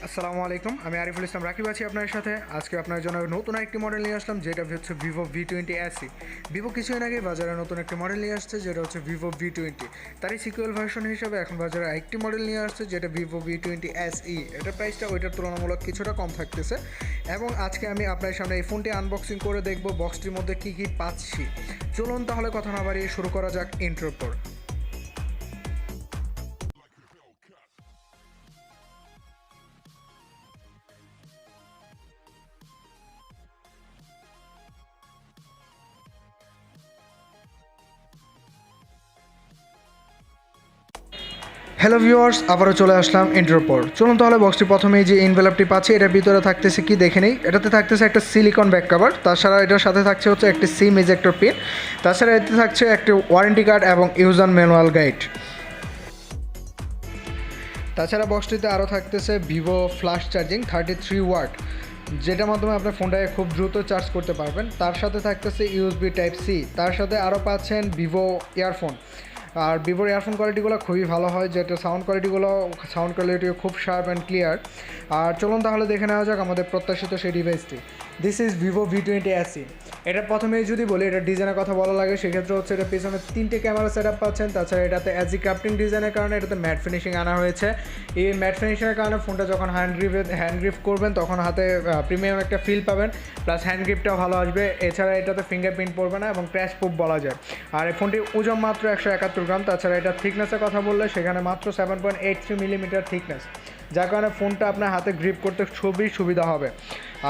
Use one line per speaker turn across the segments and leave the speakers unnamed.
আসসালামু আলাইকুম, আমি আরিফুল ইসলাম রাকিব আছি আপনার সাথে। আজকে আপনার জন্য নতুন একটি মডেল নিয়ে আসলাম, যেটা হচ্ছে ভিভো V20 SE। ভিভো কিছুদিন আগে বাজারে নতুন একটি মডেল নিয়ে আসছে, যেটা হচ্ছে ভিভো V20। তারই সিকুয়েল ভার্সন হিসেবে এখন বাজারে আরেকটি মডেল নিয়ে আসছে, যেটা ভিভো V20 SE। এটার প্রাইসটা ওইটার তুলনামূলক কিছুটা কম থাকতেছে। এবং আজকে আমি আপনার সামনে এই ফোনটি আনবক্সিং করে দেখব বক্সটির মধ্যে কী কী পাচ্ছি। চলুন তাহলে কথা না বাড়িয়ে শুরু করা যাক ইন্ট্রোর পর। হ্যালো ভিউয়ার্স, আবারও চলে আসলাম ইন্ট্রোর পর। চলুন তাহলে বক্সটি প্রথমেই যে এনভেলপটি পাচ্ছি, এটার ভিতরে থাকতেছে কি দেখে নেই। এটাতে থাকতেছে একটা সিলিকন ব্যাক কভার, তাছাড়া এটার সাথে থাকছে হচ্ছে একটি সিম ইজেক্টর পিন, তাছাড়া এতে থাকছে একটি ওয়ারেন্টি কার্ড এবং ইউজার ম্যানুয়াল গাইড। তাছাড়া বক্সটিতে আরও থাকতেছে ভিভো ফ্ল্যাশ চার্জিং 33 ওয়াট, যেটার মাধ্যমে আপনার ফোনটাকে খুব দ্রুত চার্জ করতে পারবেন। তার সাথে থাকতেছে ইউএসবি টাইপ সি, তার সাথে আরও পাচ্ছেন ভিভো ইয়ারফোন। আর ভিভোর ইয়ারফোন কোয়ালিটিগুলো খুবই ভালো হয়, যেটা সাউন্ড কোয়ালিটিও খুব শার্প অ্যান্ড ক্লিয়ার। আর চলুন তাহলে দেখে নেওয়া যাক আমাদের প্রত্যাশিত সেই ডিভাইসটি। This is Vivo V20 SE। এটা প্রথমেই যদি বলি, এটা ডিজাইনের কথা বলা লাগে, সেক্ষেত্রে হচ্ছে এটা পিছনে 3টে ক্যামেরা সেট আপ পাচ্ছেন। তাছাড়া এটাতে অ্যাজি ক্রাফটিং ডিজাইনের কারণে এটাতে ম্যাট ফিনিশিং আনা হয়েছে। এই ম্যাট ফিনিশিংয়ের কারণে ফোনটা যখন হ্যান্ড গ্রিপ করবেন তখন হাতে প্রিমিয়াম একটা ফিল পাবেন, প্লাস হ্যান্ড গ্রিপটাও ভালো আসবে। এছাড়া এটাতে ফিঙ্গারপ্রিন্ট পড়বে না এবং ক্র্যাশ প্রুফ বলা যায়। আর এই ফোনটির ওজন মাত্র 171 গ্রাম। তাছাড়া এটা থিকনেসের কথা বললে সেখানে মাত্র 7.83 মিলিমিটার থিকনেস, যার কারণে ফোনটা আপনার হাতে গ্রিপ করতে খুবই সুবিধা হবে।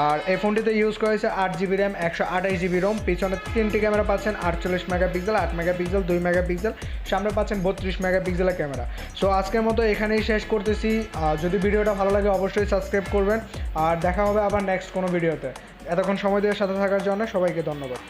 আর এই ফোনটিতে ইউজ করা হয়েছে 8GB র্যাম, 128GB রোম। পিছনে 3টি ক্যামেরা পাচ্ছেন, 48 মেগাপিক্সেল, 8 মেগাপিক্সেল, 2 মেগাপিক্সেল। সামনে পাচ্ছেন 32 মেগাপিক্সেলের ক্যামেরা। সো আজকের মতো এখানেই শেষ করতেছি। যদি ভিডিওটা ভালো লাগে অবশ্যই সাবস্ক্রাইব করবেন। আর দেখা হবে আবার নেক্সট কোনো ভিডিওতে। এতক্ষণ সময় দিয়ে সাথে থাকার জন্য সবাইকে ধন্যবাদ।